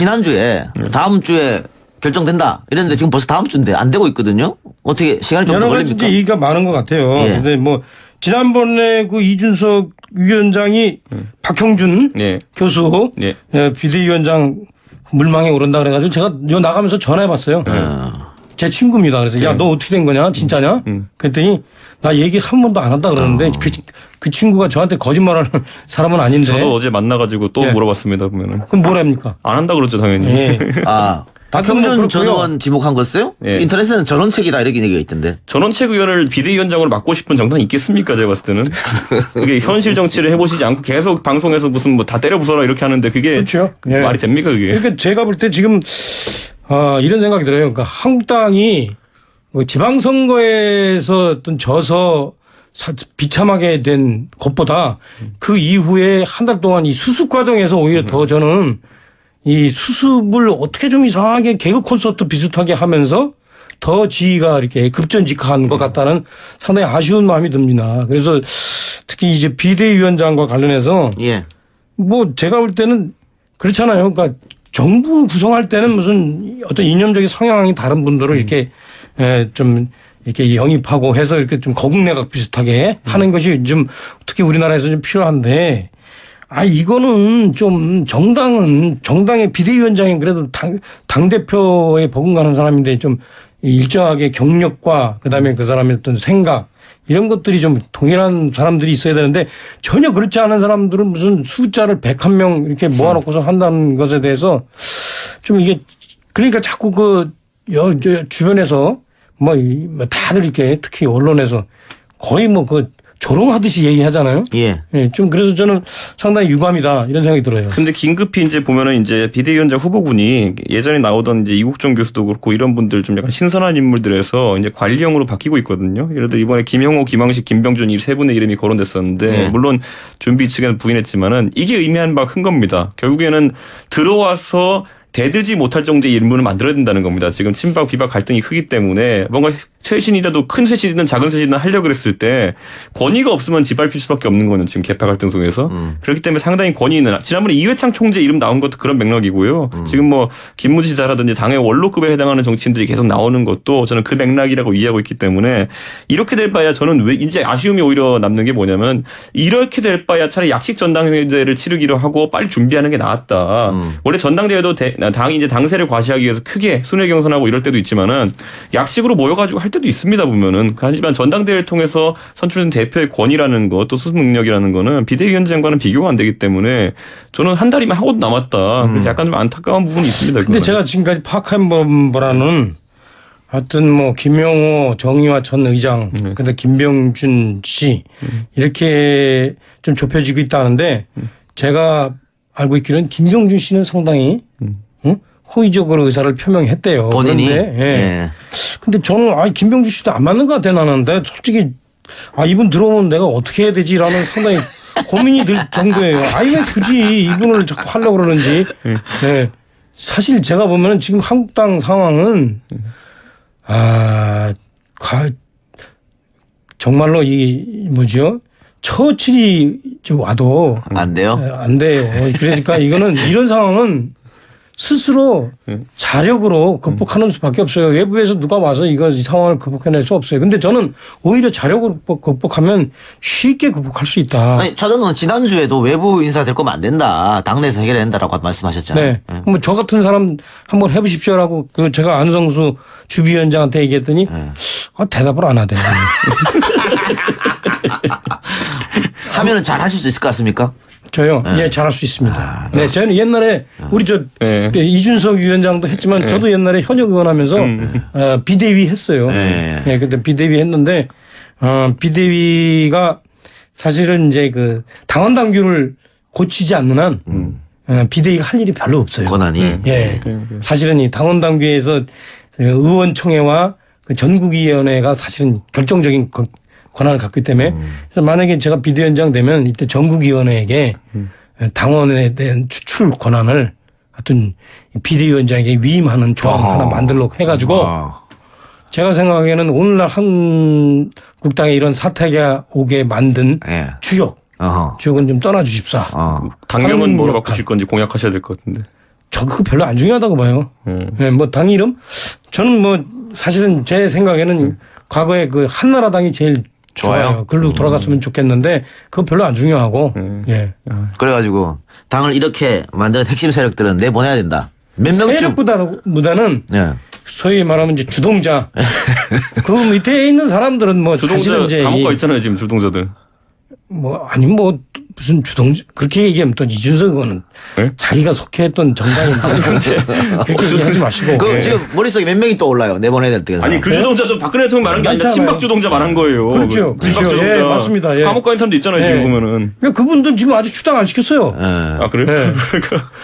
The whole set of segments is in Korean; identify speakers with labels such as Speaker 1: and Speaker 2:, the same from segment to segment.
Speaker 1: 지난주에 다음 주에 결정된다 이랬는데 지금 벌써 다음 주인데 안 되고 있거든요. 어떻게 시간이 좀 더
Speaker 2: 여러 가지
Speaker 1: 걸립니까?
Speaker 2: 이제 얘기가 많은 것 같아요.
Speaker 1: 예.
Speaker 2: 근데 뭐 지난번에 그 이준석 위원장이 박형준 교수 비대위원장 물망에 오른다 그래가지고 제가 요 나가면서 전화해봤어요. 제 친구입니다. 그래서 야, 너 어떻게 된 거냐? 진짜냐? 그랬더니 나 얘기 한 번도 안 한다 그러는데 그 친구가 저한테 거짓말하는 사람은 아닌데.
Speaker 3: 저도 어제 만나가지고 또 물어봤습니다. 보면은.
Speaker 2: 그럼 뭐랍니까?
Speaker 3: 안 한다 그러죠 당연히.
Speaker 2: 예.
Speaker 1: 박형준 전원 지목한 거였어요? 인터넷에는 전원책이다 이렇게 얘기가 있던데.
Speaker 3: 전원책위원을 비대위원장으로 맡고 싶은 정당이 있겠습니까? 제가 봤을 때는. 그게 현실 정치를 해보시지 않고 계속 방송에서 무슨 뭐 다 때려 부숴라 이렇게 하는데 그게
Speaker 2: 그렇죠.
Speaker 3: 말이 됩니까 그게.
Speaker 2: 그러니까 제가 볼 때 지금 이런 생각이 들어요. 그러니까 한국당이 지방선거에서 어떤 져서 비참하게 된 것보다 그 이후에 한 달 동안 이 수습 과정에서 오히려 더 저는 이 수습을 어떻게 좀 이상하게 개그 콘서트 비슷하게 하면서 더 지위가 이렇게 급전직하한 것 같다는 상당히 아쉬운 마음이 듭니다. 그래서 특히 이제 비대위원장과 관련해서 뭐 제가 볼 때는 그렇잖아요. 그러니까 정부 구성할 때는 무슨 어떤 이념적인 성향이 다른 분들을 이렇게 좀 이렇게 영입하고 해서 이렇게 좀 거국내각 비슷하게 하는 것이 좀 특히 우리나라에서 좀 필요한데 이거는 좀 정당의 비대위원장이 그래도 당대표에 버금가는 사람인데 좀 일정하게 경력과 그다음에 그 사람의 어떤 생각 이런 것들이 좀 동일한 사람들이 있어야 되는데 전혀 그렇지 않은 사람들은 무슨 숫자를 101명 이렇게 모아놓고서 한다는 것에 대해서 좀 이게 그러니까 자꾸 주변에서 뭐 다들 이렇게 특히 언론에서 거의 조롱하듯이 얘기하잖아요. 좀 그래서 저는 상당히 유감이다 이런 생각이 들어요.
Speaker 3: 근데 긴급히 이제 보면은 이제 비대위원장 후보군이 예전에 나오던 이제 이국종 교수도 그렇고 이런 분들 좀 약간 신선한 인물들에서 이제 관리형으로 바뀌고 있거든요. 예를 들어 이번에 김형호, 김항식, 김병준 이 세 분의 이름이 거론됐었는데 물론 준비 측에는 부인했지만은 이게 의미하는 바가 큰 겁니다. 결국에는 들어와서 대들지 못할 정도의 인물을 만들어야 된다는 겁니다. 지금 친박 비박 갈등이 크기 때문에 뭔가 쇄신이라도 큰 쇄신이든 작은 쇄신이든 하려고 그랬을 때 권위가 없으면 짓밟힐 수밖에 없는 거는 지금 개파 갈등 속에서. 그렇기 때문에 상당히 권위 있는 지난번에 이회창 총재 이름 나온 것도 그런 맥락이고요. 지금 뭐 김무지 지사라든지 당의 원로급에 해당하는 정치인들이 계속 나오는 것도 저는 그 맥락이라고 이해하고 있기 때문에 이렇게 될 바야 저는 왜 이제 아쉬움이 오히려 남는 게 뭐냐면 이렇게 될 바야 차라리 약식 전당대회를 치르기로 하고 빨리 준비하는 게 나았다. 원래 전당대회도 당이 이제 당세를 과시하기 위해서 크게 순회 경선하고 이럴 때도 있지만은 약식으로 모여가지고 할 때도 있습니다 보면은. 하지만 전당대회를 통해서 선출된 대표의 권위라는 거 또 수습 능력이라는 거는 비대위원장과는 비교가 안 되기 때문에 저는 한 달이면 하고도 남았다. 그래서 약간 좀 안타까운 부분이 있습니다.
Speaker 2: 근데 그거는. 제가 지금까지 파악한 바라는 하여튼 뭐 김용호 정의화 전 의장 근데 김병준 씨 이렇게 좀 좁혀지고 있다는데 제가 알고 있기로는 김병준 씨는 상당히 호의적으로 의사를 표명했대요.
Speaker 1: 본인이.
Speaker 2: 근데 저는 김병준 씨도 안 맞는 것 같아 나는. 근데 솔직히 이분 들어오면 내가 어떻게 해야 되지라는 상당히 고민이 들 정도예요. 왜 굳이 이분을 자꾸 하려고 그러는지. 사실 제가 보면은 지금 한국당 상황은 정말로 처칠이 와도
Speaker 1: 안 돼요?
Speaker 2: 안 돼요. 그러니까 이런 상황은 스스로 자력으로 극복하는 수밖에 없어요. 외부에서 누가 와서 이 상황을 극복해낼 수 없어요. 근데 저는 오히려 자력으로 극복하면 쉽게 극복할 수 있다.
Speaker 1: 차 전 의원 지난주에도 외부 인사 될 거면 안 된다. 당내에서 해결해야 된다라고 말씀하셨잖아요.
Speaker 2: 뭐 저 같은 사람 한번 해보십시오라고 제가 안성수 주비위원장한테 얘기했더니 대답을 안 하대요.
Speaker 1: 하면은 잘 하실 수 있을 것 같습니까?
Speaker 2: 저요? 잘할 수 있습니다. 저는 옛날에 우리 이준석 위원장도 했지만 저도 옛날에 현역 의원 하면서 비대위 했어요. 그때 비대위 했는데 비대위가 사실은 이제 당원 당규를 고치지 않는 한 비대위가 할 일이 별로 없어요.
Speaker 1: 권한이.
Speaker 2: 사실은 이 당원 당규에서 의원총회와 전국위원회가 사실은 결정적인 권한을 갖고 있기 때문에 그래서 만약에 제가 비대위원장 되면 이때 전국위원회에게 당원에 대한 추출 권한을 하여튼 비대위원장에게 위임하는 조항 하나 만들려고 해가지고 제가 생각하기에는 오늘날 한국당에 이런 사태가 오게 만든 주역은 좀 떠나주십사.
Speaker 3: 당명은 뭐로 바꾸실 건지 공약하셔야 될 것 같은데.
Speaker 2: 저 그거 별로 안 중요하다고 봐요. 네, 뭐 당 이름 저는 뭐 사실은 제 생각에는 과거에 그 한나라당이 제일 좋아요. 글로 돌아갔으면 좋겠는데 그거 별로 안 중요하고. 예.
Speaker 1: 그래가지고 당을 이렇게 만든 핵심 세력들은 내보내야 된다. 몇 명쯤.
Speaker 2: 세력보다는
Speaker 1: 예.
Speaker 2: 소위 말하면 이제 주동자. 그 밑에 있는 사람들은 뭐 사실은
Speaker 3: 주동자
Speaker 2: 이제
Speaker 3: 감옥 가 있잖아요 지금 주동자들.
Speaker 2: 뭐 아니 뭐 무슨 주동자 그렇게 얘기하면 또 이준석 의원은
Speaker 3: 네?
Speaker 2: 자기가 속해했던 정당인데 그렇게 얘기하지 마시고.
Speaker 1: 그 지금 머릿속에 몇 명이 떠올라요. 내보내야 될 때가.
Speaker 3: 아니 그 주동자 좀 박근혜 대통령 말한 게 아니라
Speaker 2: 많잖아요.
Speaker 3: 친박 주동자 말한 거예요.
Speaker 2: 그렇죠.
Speaker 3: 친박
Speaker 2: 그렇죠.
Speaker 3: 주동자.
Speaker 2: 예, 맞습니다. 예.
Speaker 3: 감옥 가 있는 사람도 있잖아요
Speaker 2: 예.
Speaker 3: 지금 보면은.
Speaker 2: 그러니까 그분들 지금 아직 추당 안 시켰어요.
Speaker 1: 예.
Speaker 3: 아 그래요?
Speaker 2: 예.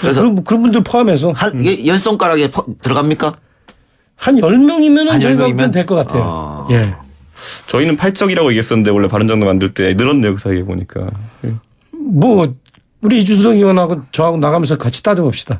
Speaker 1: 그래서
Speaker 2: 그런 분들 포함해서
Speaker 1: 이게 열 손가락에 들어갑니까?
Speaker 2: 한 10명이면은
Speaker 1: 한
Speaker 2: 저희가
Speaker 1: 10명이면?
Speaker 2: 될 것 같아요. 예.
Speaker 3: 저희는 팔적이라고 얘기했었는데 원래 바른정당 만들 때 늘었네요 그 사이에 보니까.
Speaker 2: 뭐 우리 이준석 의원하고 저하고 나가면서 같이 따져봅시다.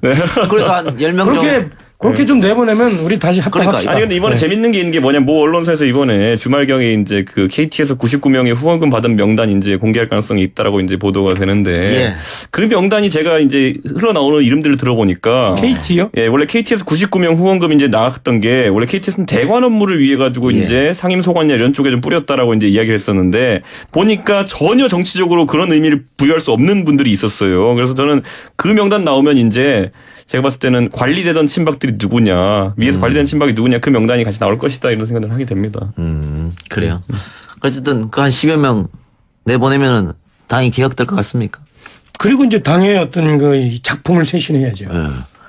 Speaker 1: 그래서 한 10명 정도.
Speaker 2: 그렇게 좀 내보내면 우리 다시 합당합시다.
Speaker 1: 그러니까.
Speaker 3: 아니 근데 이번에
Speaker 2: 네.
Speaker 3: 재밌는 게 있는 게 뭐냐 모 언론사에서 이번에 주말경에 이제 그 KT에서 99명의 후원금 받은 명단 이제 공개할 가능성이 있다라고 이제 보도가 되는데
Speaker 1: 예.
Speaker 3: 그 명단이 제가 이제 흘러나오는 이름들을 들어보니까
Speaker 2: KT요?
Speaker 3: 예 원래 KT에서 99명 후원금 이제 나갔던 게 원래 KT에서는 대관 업무를 위해 가지고
Speaker 1: 예.
Speaker 3: 이제 상임 소관이나 이런 쪽에 좀 뿌렸다라고 이제 이야기를 했었는데 보니까 전혀 정치적으로 그런 의미를 부여할 수 없는 분들이 있었어요. 그래서 저는 그 명단 나오면 이제 제가 봤을 때는 관리되던 친박들이 누구냐, 위에서 관리되는 친박이 누구냐, 그 명단이 같이 나올 것이다 이런 생각을 하게 됩니다.
Speaker 1: 그래요. 어쨌든 그 한 10여 명 내보내면은 당이 개혁될 것 같습니까?
Speaker 2: 그리고 이제 당의 어떤 그 작품을 쇄신해야죠.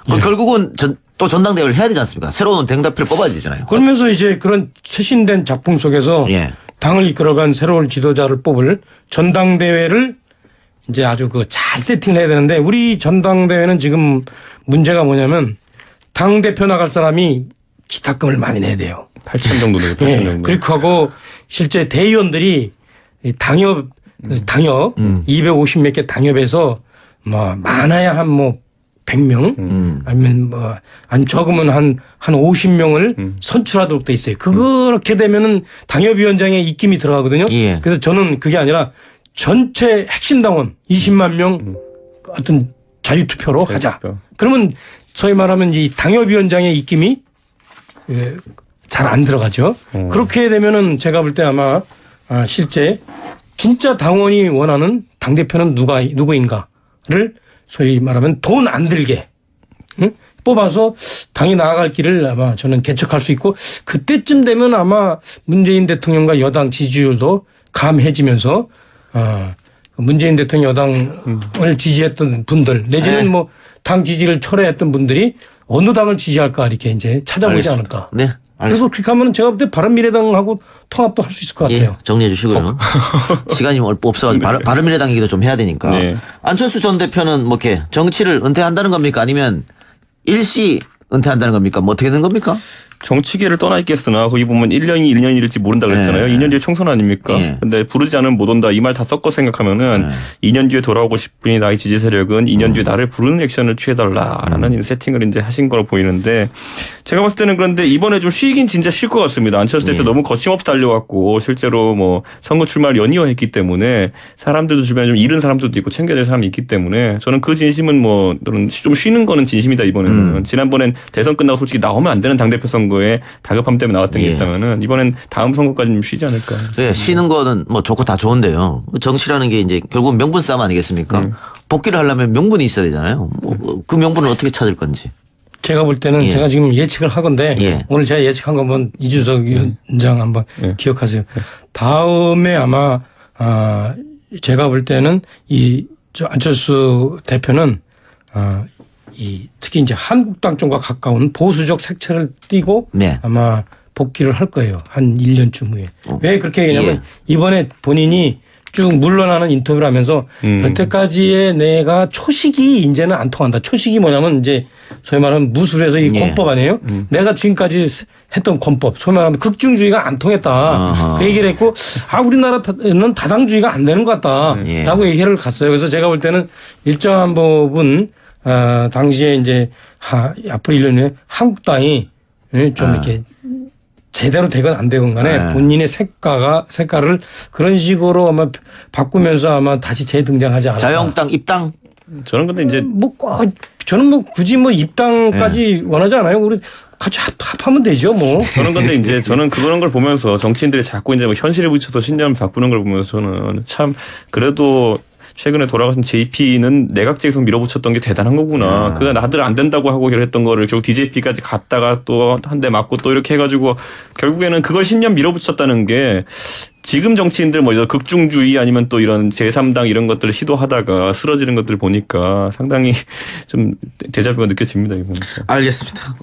Speaker 1: 그 결국은 또 전당대회를 해야 되지 않습니까? 새로운 당대표를 뽑아야 되잖아요.
Speaker 2: 그러면서 이제 그런 쇄신된 작품 속에서
Speaker 1: 예.
Speaker 2: 당을 이끌어간 새로운 지도자를 뽑을 전당대회를 이제 아주 그 잘 세팅을 해야 되는데 우리 전당대회는 지금 문제가 뭐냐면 당 대표 나갈 사람이 기탁금을 많이 내야 돼요.
Speaker 3: 8천 정도 되고 8천
Speaker 2: 예.
Speaker 3: 정도.
Speaker 2: 그렇게 하고 실제 대의원들이 이 당협 250 몇 개 당협에서 뭐 많아야 한 뭐 100명 아니면 뭐 안 적으면 한 50명을 선출하도록 돼 있어요. 그렇게 되면은 당협위원장의 입김이 들어가거든요.
Speaker 1: 예.
Speaker 2: 그래서 저는 그게 아니라 전체 핵심 당원 20만 명 어떤 자유투표로 하자.
Speaker 3: 자유투표.
Speaker 2: 그러면 소위 말하면 이 당협위원장의 입김이 잘 안 들어가죠. 그렇게 되면은 제가 볼 때 아마 실제 진짜 당원이 원하는 당대표는 누구인가를 소위 말하면 돈 안 들게 뽑아서 당이 나아갈 길을 아마 저는 개척할 수 있고 그때쯤 되면 아마 문재인 대통령과 여당 지지율도 감해지면서 문재인 대통령 여당을 지지했던 분들 내지는
Speaker 1: 네.
Speaker 2: 뭐 당 지지를 철회했던 분들이 어느 당을 지지할까 이렇게 이제 찾아보지
Speaker 1: 알겠습니다.
Speaker 2: 않을까.
Speaker 1: 네.
Speaker 2: 그리고
Speaker 1: 알겠습니다.
Speaker 2: 그렇게 하면 제가 볼 때 바른미래당하고 통합도 할 수 있을 것 같아요.
Speaker 1: 예, 정리해 주시고요. 시간이 없어가지고 바른미래당 얘기도 좀 해야 되니까.
Speaker 3: 네.
Speaker 1: 안철수 전 대표는 뭐 이렇게 정치를 은퇴한다는 겁니까? 아니면 일시 은퇴한다는 겁니까? 뭐 어떻게 된 겁니까?
Speaker 3: 정치계를 떠나 있겠으나 거기 보면 1년이 1년일지 모른다 그랬잖아요.
Speaker 1: 예.
Speaker 3: 2년 뒤에 총선 아닙니까?
Speaker 1: 예.
Speaker 3: 근데 부르지 않으면 못 온다 이 말 다 섞어 생각하면은 2년 뒤에 돌아오고 싶으니 나의 지지 세력은 2년 뒤에 나를 부르는 액션을 취해달라라는 세팅을 이제 하신 거로 보이는데 제가 봤을 때는 그런데 이번에 좀 쉬긴 진짜 쉴 것 같습니다. 안철수 대표
Speaker 1: 예.
Speaker 3: 너무 거침없이 달려왔고 실제로 뭐 선거 출마를 연이어했기 때문에 사람들도 주변에 좀 잃은 사람들도 있고 챙겨야 될 사람이 있기 때문에 저는 그 진심은 뭐 좀 쉬는 거는 진심이다 이번에는. 지난번엔 대선 끝나고 솔직히 나오면 안 되는 당대표 선거에 다급함 때문에 나왔던 게
Speaker 1: 예.
Speaker 3: 있다면은 이번엔 다음 선거까지 좀 쉬지 않을까.
Speaker 1: 예, 쉬는 거는 뭐 좋고 다 좋은데요. 정치라는 게 이제 결국 명분 싸움 아니겠습니까? 복귀를 하려면 명분이 있어야 되잖아요. 그 명분을 어떻게 찾을 건지.
Speaker 2: 제가 볼 때는
Speaker 1: 예.
Speaker 2: 제가 지금 예측을 하건데
Speaker 1: 예.
Speaker 2: 오늘 제가 예측한 거 한번 이준석 위원장 한번 기억하세요. 다음에 아마 제가 볼 때는 저 안철수 대표는 특히 이제 한국당 쪽과 가까운 보수적 색채를 띠고
Speaker 1: 네.
Speaker 2: 아마 복귀를 할 거예요. 한 1년쯤 후에. 왜 그렇게 얘기냐면
Speaker 1: 예.
Speaker 2: 이번에 본인이 쭉 물러나는 인터뷰를 하면서 여태까지의 내가 초식이 이제는 안 통한다. 초식이 뭐냐면 이제 소위 말하면 무술에서 이
Speaker 1: 예.
Speaker 2: 권법 아니에요? 내가 지금까지 했던 권법, 소위 말하면 극중주의가 안 통했다.
Speaker 1: 아하.
Speaker 2: 그 얘기를 했고 우리나라는 다당주의가 안 되는 것 같다라고
Speaker 1: 예.
Speaker 2: 얘기를 갔어요. 그래서 제가 볼 때는 일정한 부분 당시에 이제 앞으로 1년 후에 한국당이 좀 이렇게 제대로 되건 안 되건 간에 본인의 색깔을 그런 식으로 아마 바꾸면서 아마 다시 재등장하지 않을까.
Speaker 1: 자유한국당 입당.
Speaker 3: 저는 근데 이제
Speaker 2: 뭐 저는 뭐 굳이 뭐 입당까지 원하지 않아요. 우리 같이 합하면 되죠, 뭐.
Speaker 3: 저는 근데 이제 저는 그런 걸 보면서 정치인들이 자꾸 이제 뭐 현실에 부딪혀서 신념을 바꾸는 걸 보면서 저는 참 그래도 최근에 돌아가신 JP는 내각제에서 밀어붙였던 게 대단한 거구나. 그가 나들 안 된다고 하고 했던 거를 결국 DJP까지 갔다가 또 한 대 맞고 또 이렇게 해가지고 결국에는 그걸 신념 밀어붙였다는 게 지금 정치인들 뭐 극중주의 아니면 또 이런 제3당 이런 것들을 시도하다가 쓰러지는 것들을 보니까 상당히 좀 데자뷰가 느껴집니다. 이거 보니까.
Speaker 1: 알겠습니다.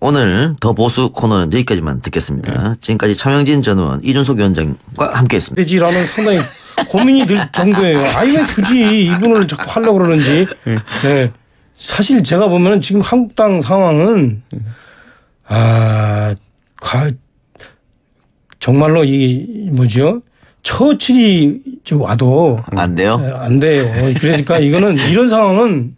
Speaker 1: 오늘 더 보수 코너는 여기까지만 듣겠습니다. 지금까지 차명진 전 의원, 이준석 위원장과 함께했습니다.
Speaker 2: 되지라는 상당히 고민이 들 정도예요. 아니 왜 굳이 이분을 자꾸 하려고 그러는지. 네. 사실 제가 보면은 지금 한국당 상황은 정말로 이 뭐죠? 처칠이 와도
Speaker 1: 안 돼요?
Speaker 2: 안 돼요. 그러니까 이거는 이런 상황은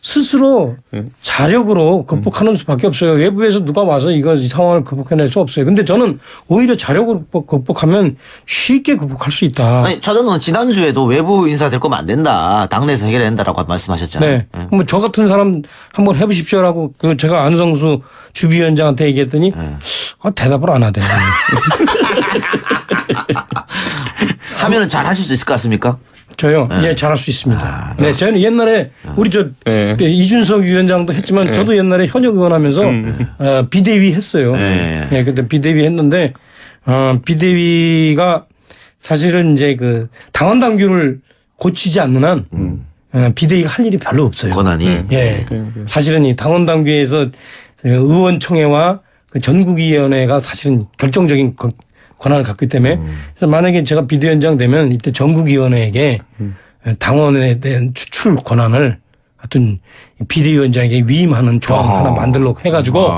Speaker 2: 스스로 자력으로 극복하는 수밖에 없어요. 외부에서 누가 와서 이 상황을 극복해낼 수 없어요. 근데 저는 오히려 자력으로 극복하면 쉽게 극복할 수 있다.
Speaker 1: 아니, 차 전 의원 지난주에도 외부 인사 데리고 오면 안 된다. 당내에서 해결해야 된다라고 말씀하셨잖아요.
Speaker 2: 네. 뭐 저 같은 사람 한번 해보십시오라고 제가 안성수 주비위원장한테 얘기했더니 대답을 안 하대요.
Speaker 1: 하면은 잘 하실 수 있을 것 같습니까?
Speaker 2: 저요? 예, 잘할 수 있습니다. 네, 저는 옛날에 우리 이준석 위원장도 했지만 저도 옛날에 현역 의원 하면서 비대위 했어요. 네, 그때 비대위 했는데 비대위가 사실은 이제 그 당원 당규를 고치지 않는 한 비대위가 할 일이 별로 없어요.
Speaker 1: 권한이.
Speaker 2: 예. 사실은 이 당원 당규에서 의원총회와 그 전국위원회가 사실은 결정적인 권한을 갖기 때문에 그래서 만약에 제가 비대위원장 되면 이때 전국위원회에게 당원에 대한 추출 권한을 하여튼 비대위원장에게 위임하는 조항을 하나 만들려고 해가지고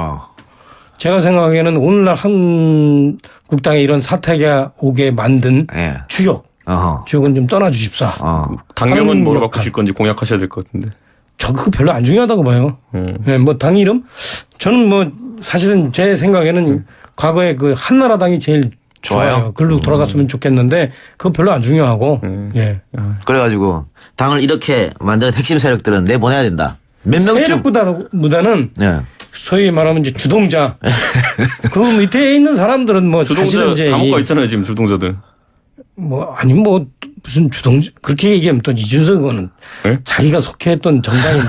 Speaker 2: 제가 생각하기에는 오늘날 한국당에 이런 사태가 오게 만든 주역은 좀 떠나주십사.
Speaker 3: 당명은 뭐로 바꾸실 건지 공약하셔야 될 것 같은데.
Speaker 2: 저 그거 별로 안 중요하다고 봐요. 네, 뭐 당 이름? 저는 뭐 사실은 제 생각에는 과거에 그 한나라당이 제일 좋아요. 글로 돌아갔으면 좋겠는데 그거 별로 안 중요하고. 예.
Speaker 1: 그래가지고 당을 이렇게 만든 핵심 세력들은 내보내야 된다. 몇 명쯤.
Speaker 2: 세력보다는 소위 말하면 이제 주동자. 그 밑에 있는 사람들은 뭐 사실은 이제
Speaker 3: 감옥 가 있잖아요 지금 주동자들.
Speaker 2: 뭐 아니 뭐 무슨 주동자 그렇게 얘기하면 또 이준석 의원은 자기가 속해했던 정당인데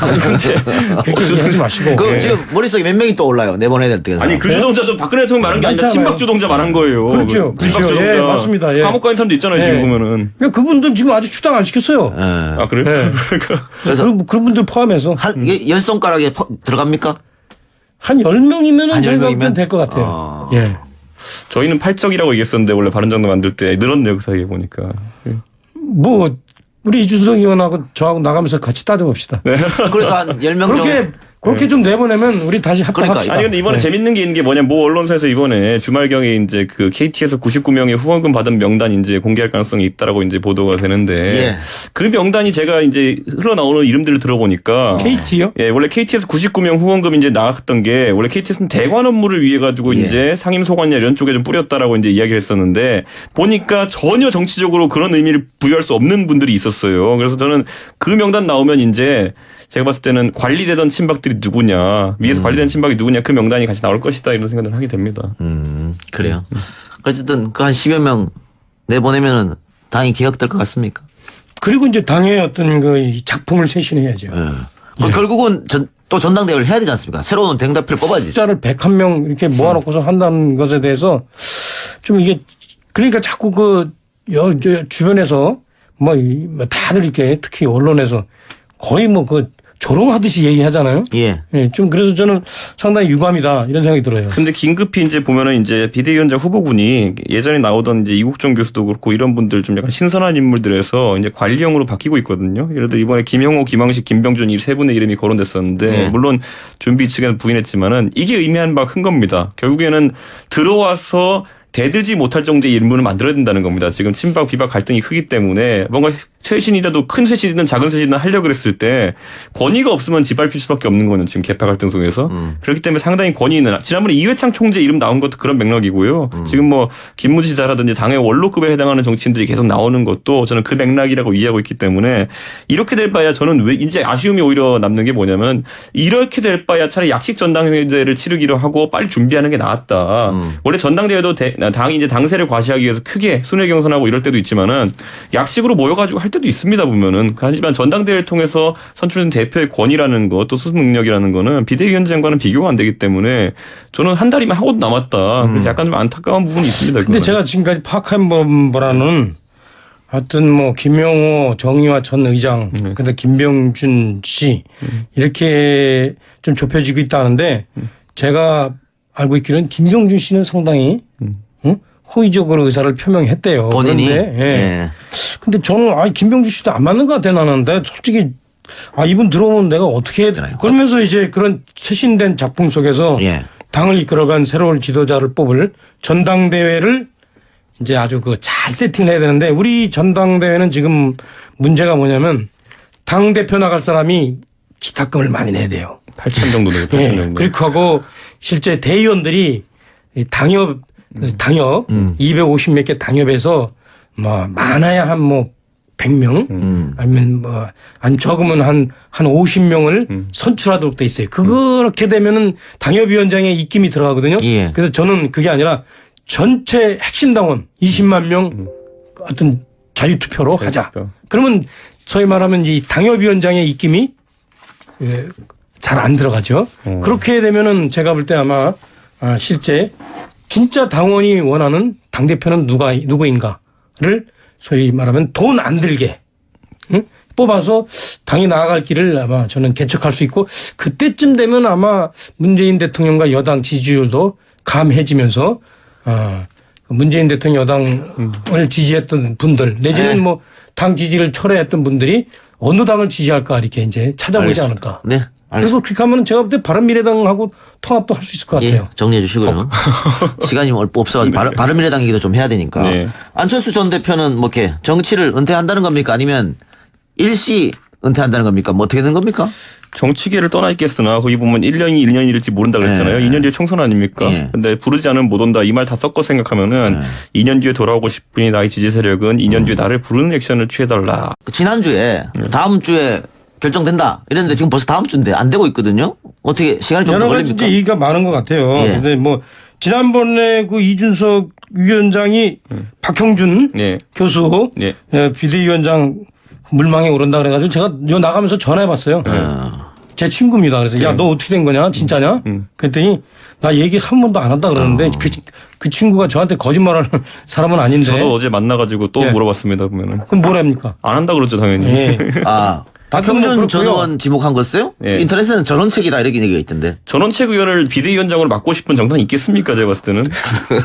Speaker 2: 그렇게 얘기하지 마시고.
Speaker 1: 지금 머릿속에 몇 명이 떠올라요. 내보내야 될 때.
Speaker 3: 아니 그 주동자 좀 박근혜 대통령 말한 게 아니라 친박 주동자 말한 거예요.
Speaker 2: 그렇죠.
Speaker 3: 친박 주동자.
Speaker 2: 예, 맞습니다. 예.
Speaker 3: 감옥 가 있는 사람도 있잖아요 지금 보면은.
Speaker 2: 그분들 지금 아직 추당 안 시켰어요.
Speaker 3: 아 그래요?
Speaker 1: 그래서
Speaker 2: 그런 분들 포함해서
Speaker 1: 열 손가락에 들어갑니까?
Speaker 2: 한 10명이면은 저희가 될 것 같아요. 예.
Speaker 3: 저희는 팔적이라고 얘기했었는데 원래 바른정당 만들 때 늘었네요 그 사이에 보니까.
Speaker 2: 뭐 우리 이준석 의원하고 저하고 나가면서 같이 따져봅시다.
Speaker 1: 그래서 한 10명
Speaker 2: 그렇게 좀 내보내면 우리 다시 합당합시다.
Speaker 3: 아니 근데 이번에 재밌는 게 있는 게 뭐냐 모 언론사에서 이번에 주말경에 이제 그 KT에서 99명의 후원금 받은 명단 이제 공개할 가능성이 있다라고 이제 보도가 되는데 그 명단이 제가 이제 흘러나오는 이름들을 들어보니까
Speaker 2: KT요?
Speaker 3: 예, 원래 KT에서 99명 후원금 이제 나갔던 게 원래 KT에서는 대관 업무를 위해 가지고 이제 상임 소관이나 이런 쪽에 좀 뿌렸다라고 이제 이야기를 했었는데 보니까 전혀 정치적으로 그런 의미를 부여할 수 없는 분들이 있었어요. 그래서 저는 그 명단 나오면 이제 제가 봤을 때는 관리되던 친박들이 누구냐, 위에서 관리되는 친박이 누구냐, 그 명단이 같이 나올 것이다 이런 생각을 하게 됩니다.
Speaker 1: 그래요. 어쨌든 그 한 10여 명 내보내면은 당이 개혁될 것 같습니까?
Speaker 2: 그리고 이제 당의 어떤 그 작품을 쇄신해야죠.
Speaker 1: 결국은 또 전당대회를 해야 되지 않습니까? 새로운 당대표를 뽑아야 되죠.
Speaker 2: 숫자를 101명 이렇게 모아놓고서 한다는 것에 대해서 좀 이게 그러니까 자꾸 그 주변에서 뭐 다들 이렇게 특히 언론에서 거의 뭐 그 조롱하듯이 얘기하잖아요. 예, 좀 그래서 저는 상당히 유감이다 이런 생각이 들어요.
Speaker 3: 근데 긴급히 이제 보면은 이제 비대위원장 후보군이 예전에 나오던 이제 이국종 교수도 그렇고 이런 분들 좀 약간 신선한 인물들에서 이제 관리형으로 바뀌고 있거든요. 예를 들어 이번에 김형호, 김항식, 김병준 이 세 분의 이름이 거론됐었는데 물론 준비 측에는 부인했지만은 이게 의미하는 바가 큰 겁니다. 결국에는 들어와서 대들지 못할 정도의 인물을 만들어야 된다는 겁니다. 지금 친박 비박 갈등이 크기 때문에 뭔가 쇄신이라도 큰 쇄신이든 작은 쇄신이든 하려고 그랬을 때 권위가 없으면 짓밟힐 수밖에 없는 거는 지금 개파 갈등 속에서 그렇기 때문에 상당히 권위 있는 지난번에 이회창 총재 이름 나온 것도 그런 맥락이고요. 지금 뭐 김무지 지사라든지 당의 원로급에 해당하는 정치인들이 계속 나오는 것도 저는 그 맥락이라고 이해하고 있기 때문에 이렇게 될 바야 저는 왜 이제 아쉬움이 오히려 남는 게 뭐냐면 이렇게 될 바야 차라리 약식 전당대회를 치르기로 하고 빨리 준비하는 게 나았다. 원래 전당대회도 당이 이제 당세를 과시하기 위해서 크게 순회 경선하고 이럴 때도 있지만은 약식으로 모여가지고 할 때도 있습니다 보면은. 하지만 전당대회를 통해서 선출된 대표의 권위라는 것 또 수습 능력이라는 거는 비대위원장과는 비교가 안 되기 때문에 저는 한 달이면 하고도 남았다. 그래서 약간 좀 안타까운 부분이 있습니다.
Speaker 2: 근데 제가 지금까지 파악한 바로는 하여튼 뭐 김영호 정의화 전 의장, 근데 김병준 씨 이렇게 좀 좁혀지고 있다는데 제가 알고 있기로는 김병준 씨는 상당히 호의적으로 의사를 표명했대요.
Speaker 1: 본인이.
Speaker 2: 그런데,
Speaker 1: 예.
Speaker 2: 근데 저는 김병준 씨도 안 맞는 것 같아 나는. 내가 솔직히 이분 들어오면 내가 어떻게 해야 되나. 그러면서 이제 그런 쇄신된 작품 속에서
Speaker 1: 예.
Speaker 2: 당을 이끌어간 새로운 지도자를 뽑을 전당대회를 이제 아주 잘 세팅을 해야 되는데 우리 전당대회는 지금 문제가 뭐냐면 당 대표 나갈 사람이 기탁금을 많이 내야 돼요.
Speaker 3: 8천 정도 되고 8천 정도.
Speaker 2: 그렇게 하고 실제 대의원들이 당협 250 몇 개 당협에서 뭐 많아야 한 뭐 100명 아니면 뭐 안 적으면 한 50명을 선출하도록 돼 있어요. 그렇게 되면은 당협위원장의 입김이 들어가거든요.
Speaker 1: 예.
Speaker 2: 그래서 저는 그게 아니라 전체 핵심 당원 20만 명 어떤 자유투표로 하자. 그러면 소위 말하면 이 당협위원장의 입김이 잘 안 들어가죠. 그렇게 되면은 제가 볼 때 아마 실제 진짜 당원이 원하는 당대표는 누구인가를 소위 말하면 돈 안 들게 뽑아서 당이 나아갈 길을 아마 저는 개척할 수 있고 그때쯤 되면 아마 문재인 대통령과 여당 지지율도 감해지면서 문재인 대통령 여당을 지지했던 분들 내지는 뭐 당 지지를 철회했던 분들이 어느 당을 지지할까 이렇게 이제 찾아보지
Speaker 1: 알겠습니다.
Speaker 2: 않을까.
Speaker 1: 네.
Speaker 2: 그래서 그렇게 하면 제가 볼 때 바른미래당하고 통합도 할 수 있을 것 같아요.
Speaker 1: 예, 정리해 주시고요. 시간이 없어가지고 바른미래당 얘기도 좀 해야 되니까.
Speaker 3: 네.
Speaker 1: 안철수 전 대표는 뭐 이렇게 정치를 은퇴한다는 겁니까? 아니면 일시 은퇴한다는 겁니까? 뭐 어떻게 된 겁니까?
Speaker 3: 정치계를 떠나 있겠으나 거기 보면 1년이 1년일지 모른다 그랬잖아요. 2년 뒤에 총선 아닙니까?
Speaker 1: 예.
Speaker 3: 근데 부르지 않으면 못 온다. 이 말 다 섞어 생각하면은 2년 뒤에 돌아오고 싶으니 나의 지지 세력은 2년 뒤에 나를 부르는 액션을 취해달라.
Speaker 1: 지난주에 다음 주에 결정된다 이랬는데 지금 벌써 다음 주인데 안 되고 있거든요. 어떻게 시간이 좀 더
Speaker 2: 여러 가지
Speaker 1: 걸립니까?
Speaker 2: 이제 얘기가 많은 것 같아요.
Speaker 1: 예.
Speaker 2: 근데 뭐 지난번에 그 이준석 위원장이 박형준
Speaker 3: 네.
Speaker 2: 교수
Speaker 3: 네.
Speaker 2: 비대위원장 물망에 오른다 그래가지고 제가 요 나가면서 전화해봤어요. 제 친구입니다. 그래서 야 너 어떻게 된 거냐 진짜냐? 그랬더니 나 얘기 한 번도 안 한다 그러는데 그 친구가 저한테 거짓말하는 사람은 아닌데.
Speaker 3: 저도 어제 만나가지고 또
Speaker 2: 예.
Speaker 3: 물어봤습니다. 보면은
Speaker 2: 그럼 뭐랍니까?
Speaker 3: 안 한다 그러죠 당연히.
Speaker 2: 예.
Speaker 1: 박형준 전 의원 지목한 거였어요?
Speaker 3: 예.
Speaker 1: 인터넷에는 전원책이다 이렇게 얘기가 있던데.
Speaker 3: 전원책 의원을 비대위원장으로 맡고 싶은 정당이 있겠습니까? 제가 봤을 때는.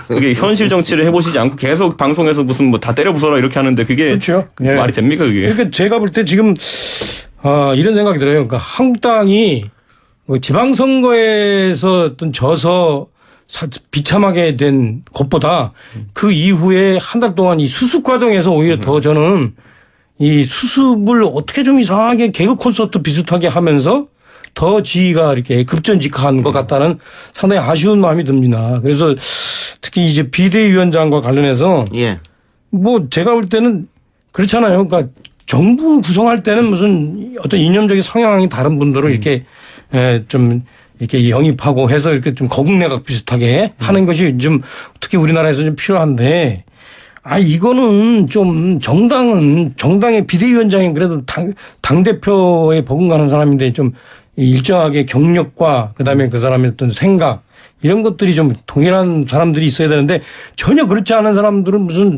Speaker 3: 그게 현실 정치를 해보시지 않고 계속 방송에서 무슨 뭐 다 때려 부숴라 이렇게 하는데 그게
Speaker 2: 그렇죠. 예.
Speaker 3: 말이 됩니까 그게.
Speaker 2: 그러니까 제가 볼 때 지금 이런 생각이 들어요. 그러니까 한국당이 지방선거에서 어떤 져서 비참하게 된 것보다 그 이후에 한 달 동안 이 수습 과정에서 오히려 더 저는 이 수습을 어떻게 좀 이상하게 개그 콘서트 비슷하게 하면서 더 지위가 이렇게 급전직하한 것 같다는 상당히 아쉬운 마음이 듭니다. 그래서 특히 이제 비대위원장과 관련해서
Speaker 1: 예.
Speaker 2: 뭐 제가 볼 때는 그렇잖아요. 그러니까 정부 구성할 때는 무슨 어떤 이념적인 성향이 다른 분들을 이렇게 좀 이렇게 영입하고 해서 이렇게 좀 거국내각 비슷하게 하는 것이 좀 특히 우리나라에서 좀 필요한데 이거는 좀 정당의 비대위원장이 그래도 당대표에 버금가는 사람인데 좀 일정하게 경력과 그다음에 그 사람의 어떤 생각 이런 것들이 좀 동일한 사람들이 있어야 되는데 전혀 그렇지 않은 사람들은 무슨